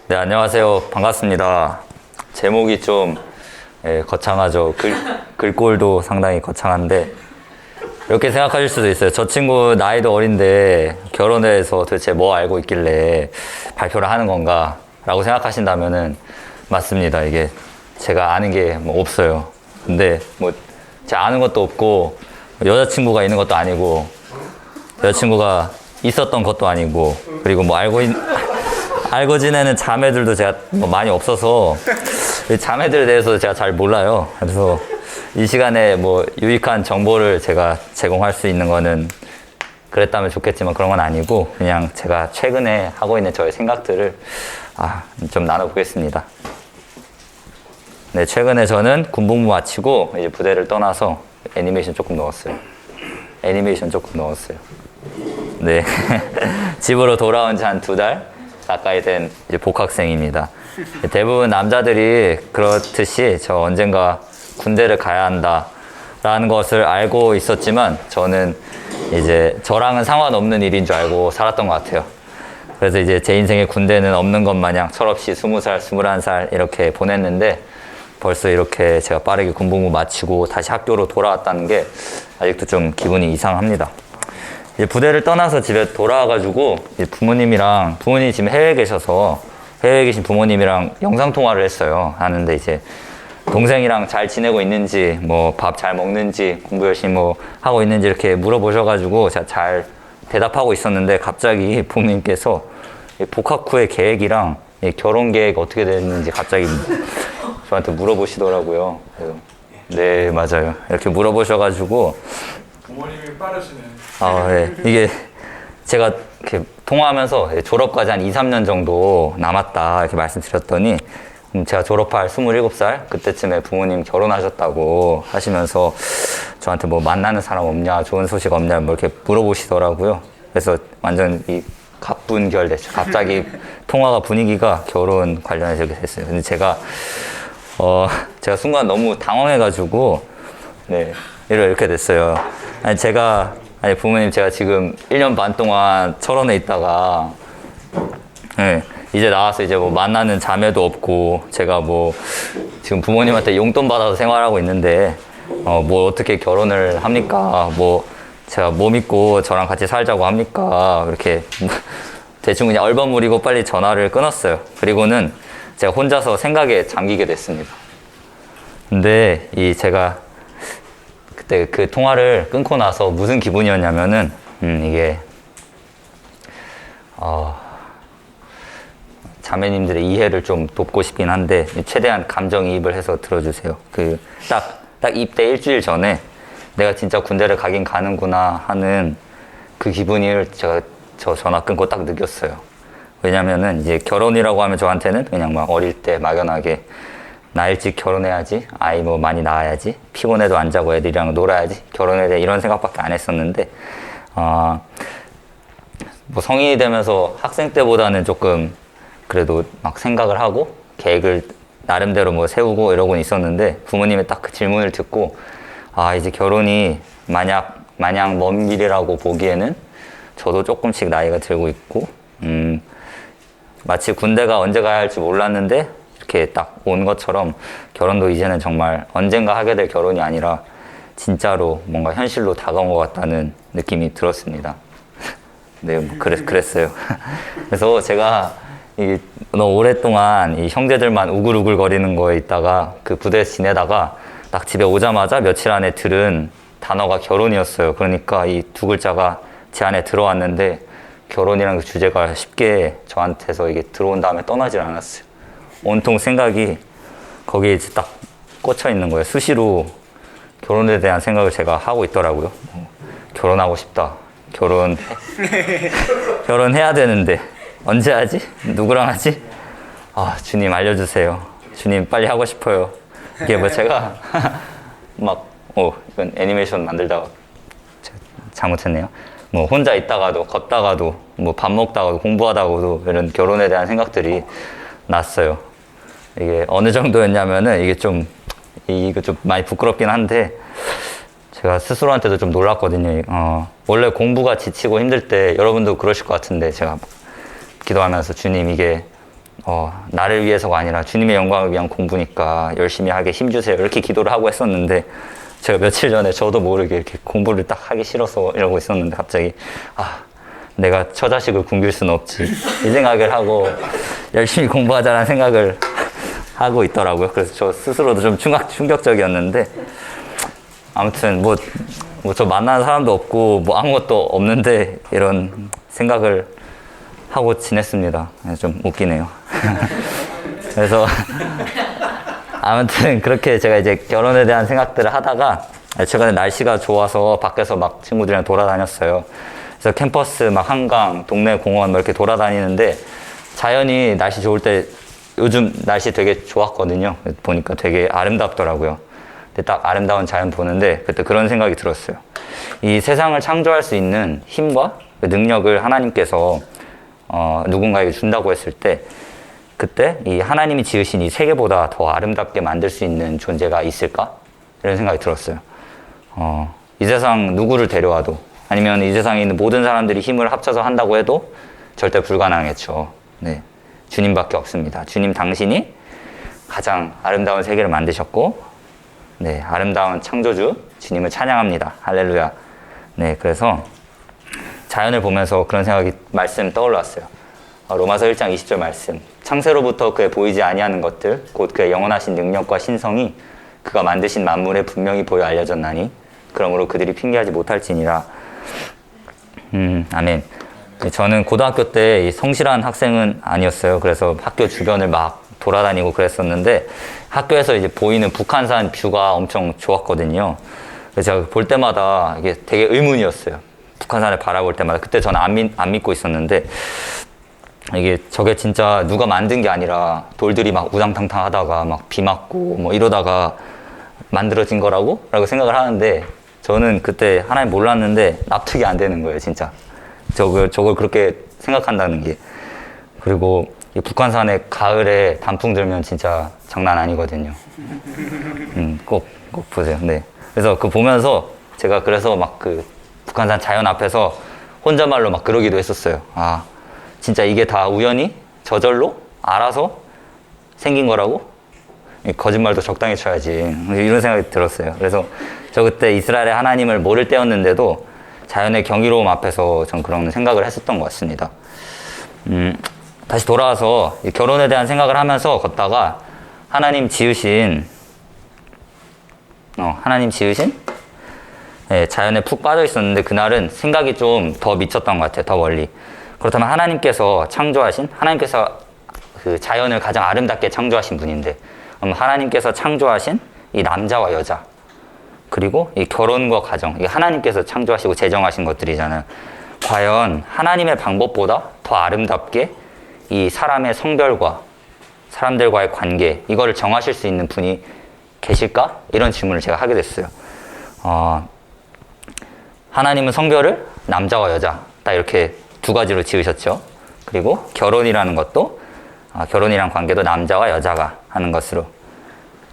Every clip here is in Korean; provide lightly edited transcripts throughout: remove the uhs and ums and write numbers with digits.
네, 안녕하세요. 반갑습니다. 제목이 좀 거창하죠. 글꼴도 상당히 거창한데 이렇게 생각하실 수도 있어요. 저 친구 나이도 어린데 결혼에 대해서 도대체 뭐 알고 있길래 발표를 하는 건가 라고 생각하신다면은 맞습니다. 이게 제가 아는 게 뭐 없어요. 근데 뭐 제가 아는 것도 없고 여자친구가 있는 것도 아니고 여자친구가 있었던 것도 아니고 그리고 뭐 알고 지내는 자매들도 제가 뭐 많이 없어서 자매들에 대해서 제가 잘 몰라요. 그래서 이 시간에 뭐 유익한 정보를 제가 제공할 수 있는 거는 그랬다면 좋겠지만 그런 건 아니고 그냥 제가 최근에 하고 있는 저의 생각들을 좀 나눠보겠습니다. 네, 최근에 저는 군복무 마치고 이제 부대를 떠나서 애니메이션 조금 넣었어요. 네. 집으로 돌아온 지 한 2달 가까이 된 이제 복학생입니다. 대부분 남자들이 그렇듯이 저 언젠가 군대를 가야 한다라는 것을 알고 있었지만 저는 이제 저랑은 상관없는 일인 줄 알고 살았던 것 같아요. 그래서 이제 제 인생에 군대는 없는 것 마냥 철없이 20살, 21살 이렇게 보냈는데 벌써 이렇게 제가 빠르게 군복무 마치고 다시 학교로 돌아왔다는 게 아직도 좀 기분이 이상합니다. 이제 부대를 떠나서 집에 돌아와가지고 부모님이 지금 해외에 계셔서 해외에 계신 부모님이랑 영상통화를 했어요. 하는데 이제 동생이랑 잘 지내고 있는지 뭐 밥 잘 먹는지 공부 열심히 뭐 하고 있는지 이렇게 물어보셔가지고 제가 잘 대답하고 있었는데 갑자기 부모님께서 복학 후의 계획이랑 결혼 계획 어떻게 됐는지 갑자기 저한테 물어보시더라고요. 그래서 네, 맞아요. 이렇게 물어보셔가지고 부모님이 빠르시네. 네. 이게 제가 이렇게 통화하면서 졸업까지 한 2, 3년 정도 남았다 이렇게 말씀드렸더니 제가 졸업할 27살 그때쯤에 부모님 결혼하셨다고 하시면서 저한테 뭐 만나는 사람 없냐, 좋은 소식 없냐 뭐 이렇게 물어보시더라고요. 그래서 완전 이 갑분결 됐죠. 갑자기 통화가 분위기가 결혼 관련해서 이렇게 됐어요. 근데 제가 순간 너무 당황해가지고 네, 이렇게 됐어요. 부모님 제가 지금 1년 반 동안 철원에 있다가 네, 이제 나와서 이제 뭐 만나는 자매도 없고 제가 뭐 지금 부모님한테 용돈 받아서 생활하고 있는데 뭐 어떻게 결혼을 합니까? 뭐 제가 뭐 믿고 저랑 같이 살자고 합니까? 이렇게 대충 그냥 얼버무리고 빨리 전화를 끊었어요. 그리고는 제가 혼자서 생각에 잠기게 됐습니다. 근데 제가 그때 그 통화를 끊고 나서 무슨 기분이었냐면은 이게 자매님들의 이해를 좀 돕고 싶긴 한데 최대한 감정이입을 해서 들어주세요. 딱 입대 일주일 전에 내가 진짜 군대를 가긴 가는구나 하는 그 기분을 제가 저 전화 끊고 딱 느꼈어요. 왜냐면은 이제 결혼이라고 하면 저한테는 그냥 막 어릴 때 막연하게 나 일찍 결혼해야지, 아이 뭐 많이 낳아야지, 피곤해도 안 자고 애들이랑 놀아야지, 결혼해야 돼 이런 생각밖에 안 했었는데 뭐 성인이 되면서 학생 때보다는 조금 그래도 막 생각을 하고 계획을 나름대로 뭐 세우고 이러고는 있었는데 부모님의 딱 그 질문을 듣고 이제 결혼이 마냥 먼 길이라고 보기에는 저도 조금씩 나이가 들고 있고 마치 군대가 언제 가야 할지 몰랐는데 이렇게 딱 온 것처럼 결혼도 이제는 정말 언젠가 하게 될 결혼이 아니라 진짜로 뭔가 현실로 다가온 것 같다는 느낌이 들었습니다. 네, 뭐 그랬어요. 그래서 제가 너무 오랫동안 이 형제들만 우글우글 거리는 거에 있다가 그 부대에서 지내다가 딱 집에 오자마자 며칠 안에 들은 단어가 결혼이었어요. 그러니까 이 2글자가 제 안에 들어왔는데 결혼이라는 그 주제가 쉽게 저한테서 이게 들어온 다음에 떠나질 않았어요. 온통 생각이 거기에 이제 딱 꽂혀 있는 거예요. 수시로 결혼에 대한 생각을 제가 하고 있더라고요. 결혼하고 싶다. 결혼해야 되는데 언제 하지? 누구랑 하지? 주님 알려주세요. 주님 빨리 하고 싶어요. 이게 뭐 제가 이건 애니메이션 만들다가 잘못했네요. 뭐 혼자 있다가도 걷다가도 뭐 밥 먹다가도 공부하다가도 이런 결혼에 대한 생각들이 났어요. 이게 어느 정도였냐면은 이거 좀 많이 부끄럽긴 한데 제가 스스로한테도 좀 놀랐거든요. 원래 공부가 지치고 힘들 때 여러분도 그러실 것 같은데 제가 기도하면서 주님 이게 나를 위해서가 아니라 주님의 영광을 위한 공부니까 열심히 하게 힘주세요. 이렇게 기도를 하고 했었는데, 제가 며칠 전에 저도 모르게 이렇게 공부를 딱 하기 싫어서 이러고 있었는데, 갑자기, 내가 처자식을 굶길 수는 없지. 이 생각을 하고, 열심히 공부하자라는 생각을 하고 있더라고요. 그래서 저 스스로도 좀 충격적이었는데, 아무튼 저 만나는 사람도 없고, 아무것도 없는데, 이런 생각을 하고 지냈습니다. 좀 웃기네요. 그래서 아무튼 그렇게 제가 이제 결혼에 대한 생각들을 하다가 최근에 날씨가 좋아서 밖에서 막 친구들이랑 돌아다녔어요. 그래서 캠퍼스 막 한강, 동네 공원 뭐 이렇게 돌아다니는데 자연이 날씨 좋을 때 요즘 날씨 되게 좋았거든요. 보니까 되게 아름답더라고요. 근데 딱 아름다운 자연 보는데 그때 그런 생각이 들었어요. 이 세상을 창조할 수 있는 힘과 능력을 하나님께서 누군가에게 준다고 했을 때 그때 이 하나님이 지으신 이 세계보다 더 아름답게 만들 수 있는 존재가 있을까? 이런 생각이 들었어요. 이 세상 누구를 데려와도 아니면 이 세상에 있는 모든 사람들이 힘을 합쳐서 한다고 해도 절대 불가능했죠. 네, 주님밖에 없습니다. 주님 당신이 가장 아름다운 세계를 만드셨고 네, 아름다운 창조주 주님을 찬양합니다. 할렐루야. 네, 그래서 자연을 보면서 그런 생각이 말씀 떠올랐어요. 로마서 1장 20절 말씀. 창세로부터 그의 보이지 아니하는 것들 곧 그의 영원하신 능력과 신성이 그가 만드신 만물에 분명히 보여 알려졌나니 그러므로 그들이 핑계하지 못할지니라. 아멘. 저는 고등학교 때 성실한 학생은 아니었어요. 그래서 학교 주변을 막 돌아다니고 그랬었는데 학교에서 이제 보이는 북한산 뷰가 엄청 좋았거든요. 그래서 제가 볼 때마다 이게 되게 의문이었어요. 북한산을 바라볼 때마다. 그때 저는 안 믿고 있었는데 이게 저게 진짜 누가 만든 게 아니라 돌들이 막 우당탕탕 하다가 막 비 맞고 뭐 이러다가 만들어진 거라고 생각을 하는데 저는 그때 하나님 몰랐는데 납득이 안 되는 거예요, 진짜. 저걸 그렇게 생각한다는 게. 그리고 이 북한산에 가을에 단풍 들면 진짜 장난 아니거든요. 꼭 보세요. 네. 그래서 보면서 제가 그래서 막 북한산 자연 앞에서 혼잣말로 막 그러기도 했었어요. 진짜 이게 다 우연히 저절로 알아서 생긴 거라고? 거짓말도 적당히 쳐야지. 이런 생각이 들었어요. 그래서 저 그때 이스라엘의 하나님을 모를 때였는데도 자연의 경이로움 앞에서 전 그런 생각을 했었던 것 같습니다. 다시 돌아와서 결혼에 대한 생각을 하면서 걷다가 하나님 지으신 네, 자연에 푹 빠져 있었는데 그날은 생각이 좀 더 미쳤던 것 같아요. 더 멀리. 그렇다면 하나님께서 그 자연을 가장 아름답게 창조하신 분인데 하나님께서 창조하신 이 남자와 여자 그리고 이 결혼과 가정 이 하나님께서 창조하시고 제정하신 것들이잖아요. 과연 하나님의 방법보다 더 아름답게 이 사람의 성별과 사람들과의 관계 이거를 정하실 수 있는 분이 계실까? 이런 질문을 제가 하게 됐어요. 하나님은 성별을 남자와 여자 딱 이렇게 두 가지로 지으셨죠. 그리고 결혼이라는 것도 결혼이란 관계도 남자와 여자가 하는 것으로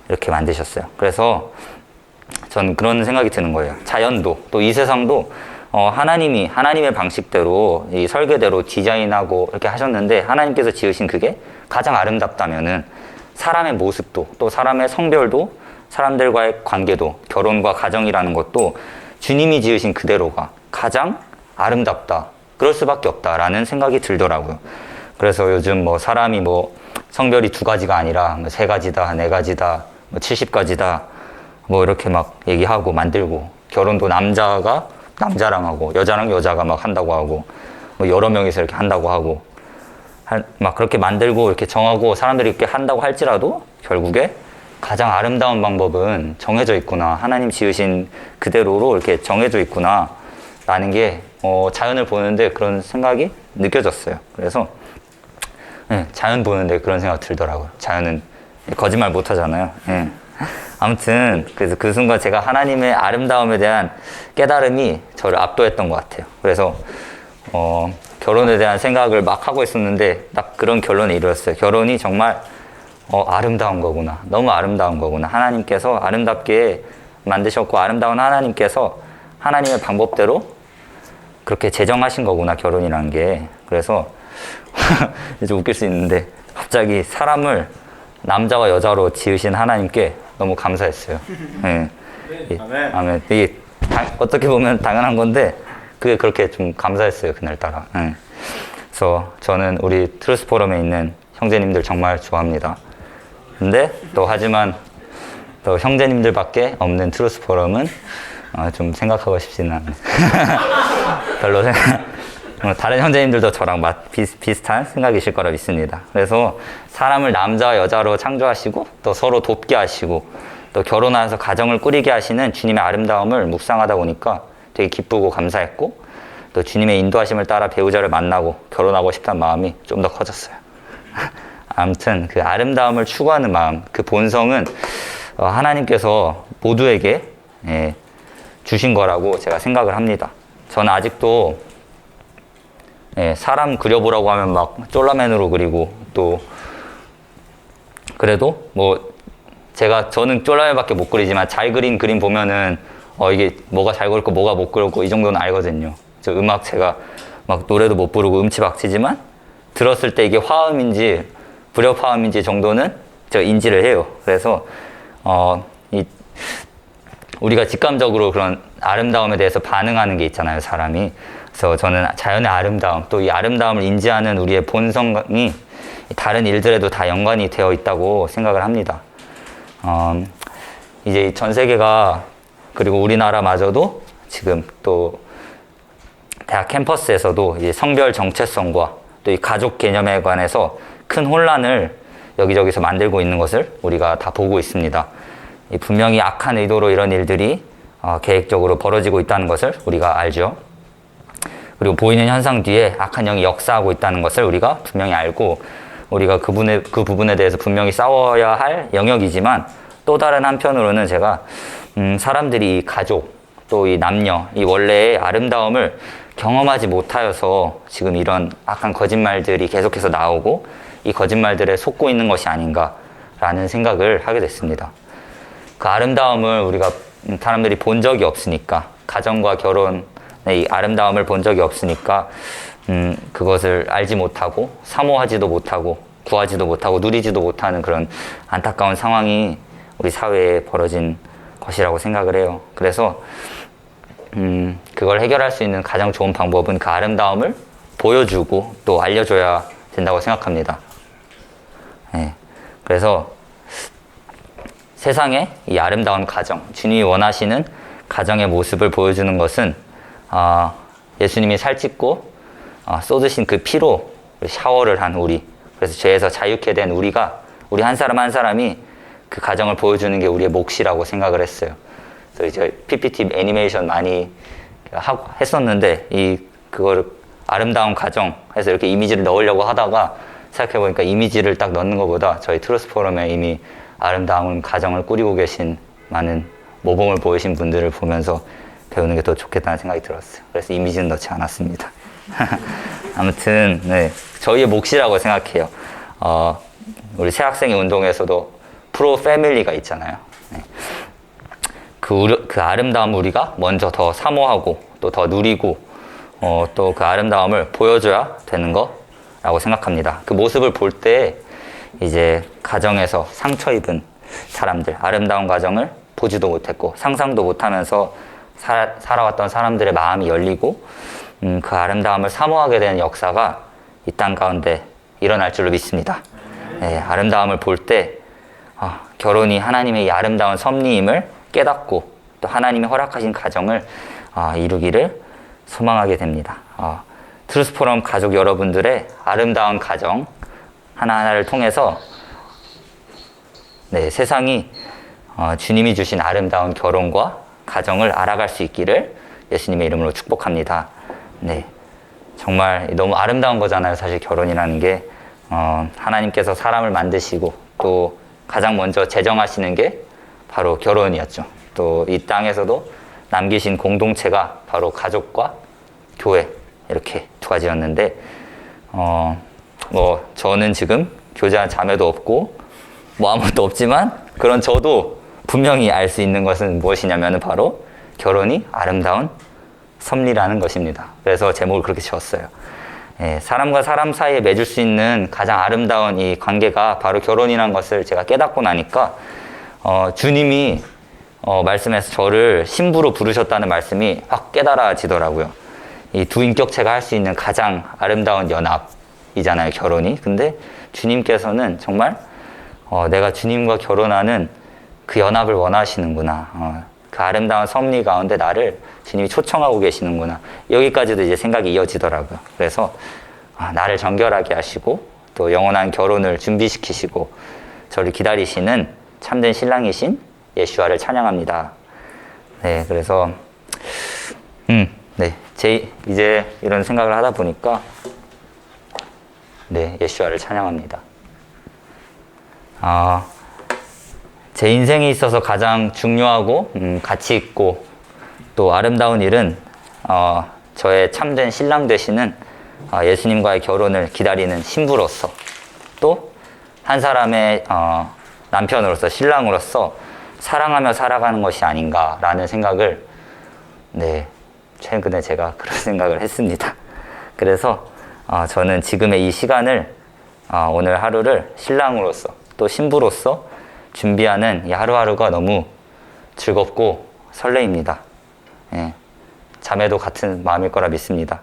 이렇게 만드셨어요. 그래서 전 그런 생각이 드는 거예요. 자연도 또 이 세상도 하나님의 방식대로 이 설계대로 디자인하고 이렇게 하셨는데 하나님께서 지으신 그게 가장 아름답다면은 사람의 모습도 또 사람의 성별도 사람들과의 관계도 결혼과 가정이라는 것도 주님이 지으신 그대로가 가장 아름답다. 그럴 수밖에 없다라는 생각이 들더라고요. 그래서 요즘 사람이 성별이 두 가지가 아니라 세 가지다, 네 가지다, 70가지다 이렇게 막 얘기하고 만들고 결혼도 남자가 남자랑 하고 여자랑 여자가 막 한다고 하고 여러 명이서 이렇게 한다고 하고 막 그렇게 만들고 이렇게 정하고 사람들이 이렇게 한다고 할지라도 결국에 가장 아름다운 방법은 정해져 있구나. 하나님 지으신 그대로로 이렇게 정해져 있구나. 라는 게 자연을 보는데 그런 생각이 느껴졌어요. 그래서 네, 자연 보는데 그런 생각 들더라고요. 자연은 거짓말 못 하잖아요. 네. 아무튼 그래서 그 순간 제가 하나님의 아름다움에 대한 깨달음이 저를 압도했던 것 같아요. 그래서 결혼에 대한 생각을 막 하고 있었는데 딱 그런 결론에 이르렀어요. 결혼이 정말 아름다운 거구나. 너무 아름다운 거구나. 하나님께서 아름답게 만드셨고 아름다운 하나님께서 하나님의 방법대로 그렇게 제정하신 거구나. 결혼이라는 게. 그래서 좀 웃길 수 있는데 갑자기 사람을 남자와 여자로 지으신 하나님께 너무 감사했어요. 예. 아멘. 아멘. 이게 어떻게 보면 당연한 건데 그게 그렇게 좀 감사했어요, 그날따라. 예. 그래서 저는 우리 트루스 포럼에 있는 형제님들 정말 좋아합니다. 근데 또 하지만 또 형제님들밖에 없는 트루스 포럼은 좀 생각하고 싶지는 않아요. 별로 다른 형제님들도 저랑 비슷한 생각이실 거라 믿습니다. 그래서 사람을 남자와 여자로 창조하시고 또 서로 돕게 하시고 또 결혼해서 가정을 꾸리게 하시는 주님의 아름다움을 묵상하다 보니까 되게 기쁘고 감사했고 또 주님의 인도하심을 따라 배우자를 만나고 결혼하고 싶다는 마음이 좀 더 커졌어요. 아무튼 그 아름다움을 추구하는 마음, 그 본성은 하나님께서 모두에게 주신 거라고 제가 생각을 합니다. 저는 아직도 사람 그려보라고 하면 막 쫄라맨으로 그리고 또 그래도 뭐 저는 쫄라맨밖에 못 그리지만 잘 그린 그림 보면은 이게 뭐가 잘 그렸고 뭐가 못 그렸고 이 정도는 알거든요. 저 음악 제가 막 노래도 못 부르고 음치박치지만 들었을 때 이게 화음인지 불협화음인지 정도는 제가 인지를 해요. 그래서 우리가 직감적으로 그런 아름다움에 대해서 반응하는 게 있잖아요, 사람이. 그래서 저는 자연의 아름다움, 또 이 아름다움을 인지하는 우리의 본성이 다른 일들에도 다 연관이 되어 있다고 생각을 합니다. 이제 전 세계가 그리고 우리나라마저도 지금 또 대학 캠퍼스에서도 이제 성별 정체성과 또 이 가족 개념에 관해서 큰 혼란을 여기저기서 만들고 있는 것을 우리가 다 보고 있습니다. 분명히 악한 의도로 이런 일들이 계획적으로 벌어지고 있다는 것을 우리가 알죠. 그리고 보이는 현상 뒤에 악한 영이 역사하고 있다는 것을 우리가 분명히 알고 우리가 그 부분에 대해서 분명히 싸워야 할 영역이지만 또 다른 한편으로는 제가 사람들이 이 가족 또 이 남녀 이 원래의 아름다움을 경험하지 못하여서 지금 이런 악한 거짓말들이 계속해서 나오고 이 거짓말들에 속고 있는 것이 아닌가라는 생각을 하게 됐습니다. 그 아름다움을 우리가 사람들이 본 적이 없으니까 가정과 결혼의 이 아름다움을 본 적이 없으니까 그것을 알지 못하고 사모하지도 못하고 구하지도 못하고 누리지도 못하는 그런 안타까운 상황이 우리 사회에 벌어진 것이라고 생각을 해요. 그래서 그걸 해결할 수 있는 가장 좋은 방법은 그 아름다움을 보여주고 또 알려줘야 된다고 생각합니다. 네. 그래서 세상에 이 아름다운 가정, 주님이 원하시는 가정의 모습을 보여주는 것은 예수님이 살찢고 쏟으신 그 피로 샤워를 한 우리, 그래서 죄에서 자유케 된 우리 한 사람 한 사람이 그 가정을 보여주는 게 우리의 몫이라고 생각을 했어요. 그래서 이제 PPT 애니메이션 많이 했었는데 그거를 아름다운 가정 해서 이렇게 이미지를 넣으려고 하다가 생각해보니까 이미지를 딱 넣는 것보다 저희 트루스 포럼에 이미 아름다운 가정을 꾸리고 계신 많은 모범을 보이신 분들을 보면서 배우는 게 더 좋겠다는 생각이 들었어요. 그래서 이미지는 넣지 않았습니다. 아무튼 네, 저희의 몫이라고 생각해요. 우리 새학생의 운동에서도 프로 패밀리가 있잖아요. 네. 그 아름다움을 우리가 먼저 더 사모하고 또 더 누리고 또 그 아름다움을 보여줘야 되는 거라고 생각합니다. 그 모습을 볼 때 이제 가정에서 상처 입은 사람들, 아름다운 가정을 보지도 못했고 상상도 못하면서 살아왔던 사람들의 마음이 열리고 그 아름다움을 사모하게 되는 역사가 이 땅 가운데 일어날 줄로 믿습니다. 네, 아름다움을 볼 때 결혼이 하나님의 이 아름다운 섭리임을 깨닫고 또 하나님이 허락하신 가정을 이루기를 소망하게 됩니다. 트루스 포럼 가족 여러분들의 아름다운 가정 하나하나를 통해서 네, 세상이 주님이 주신 아름다운 결혼과 가정을 알아갈 수 있기를 예수님의 이름으로 축복합니다. 네, 정말 너무 아름다운 거잖아요. 사실 결혼이라는 게 하나님께서 사람을 만드시고 또 가장 먼저 제정하시는 게 바로 결혼이었죠. 또 이 땅에서도 남기신 공동체가 바로 가족과 교회 이렇게 두 가지였는데 저는 지금 교제한 자매도 없고 뭐 아무것도 없지만 그런 저도 분명히 알 수 있는 것은 무엇이냐면 바로 결혼이 아름다운 섭리라는 것입니다. 그래서 제목을 그렇게 지었어요. 예, 사람과 사람 사이에 맺을 수 있는 가장 아름다운 이 관계가 바로 결혼이라는 것을 제가 깨닫고 나니까 주님이 말씀에서 저를 신부로 부르셨다는 말씀이 확 깨달아지더라고요. 이 두 인격체가 할 수 있는 가장 아름다운 연합이잖아요, 결혼이. 근데 주님께서는 정말 내가 주님과 결혼하는 그 연합을 원하시는구나. 그 아름다운 섭리 가운데 나를 주님이 초청하고 계시는구나. 여기까지도 이제 생각이 이어지더라고요. 그래서 나를 정결하게 하시고 또 영원한 결혼을 준비시키시고 저를 기다리시는 참된 신랑이신 예수와를 찬양합니다. 네, 그래서 네, 이제 이런 생각을 하다 보니까 네, 예수와를 찬양합니다. 제 인생에 있어서 가장 중요하고 가치 있고 또 아름다운 일은 저의 참된 신랑 되시는 예수님과의 결혼을 기다리는 신부로서 또 한 사람의 남편으로서 신랑으로서 사랑하며 살아가는 것이 아닌가라는 생각을 네, 최근에 제가 그런 생각을 했습니다. 그래서 저는 지금의 이 시간을 오늘 하루를 신랑으로서 또 신부로서 준비하는 이 하루하루가 너무 즐겁고 설레입니다. 예, 자매도 같은 마음일 거라 믿습니다.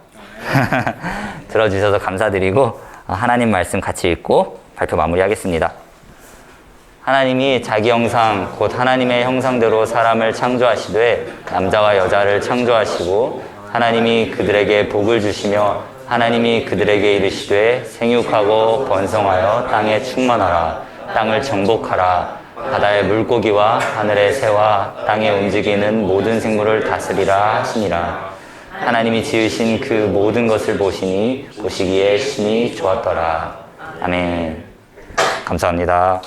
들어주셔서 감사드리고 하나님 말씀 같이 읽고 발표 마무리하겠습니다. 하나님이 자기 형상 곧 하나님의 형상대로 사람을 창조하시되 남자와 여자를 창조하시고 하나님이 그들에게 복을 주시며 하나님이 그들에게 이르시되 생육하고 번성하여 땅에 충만하라 땅을 정복하라 바다의 물고기와 하늘의 새와 땅에 움직이는 모든 생물을 다스리라 하시니라. 하나님이 지으신 그 모든 것을 보시니 보시기에 심히 좋았더라. 아멘. 감사합니다.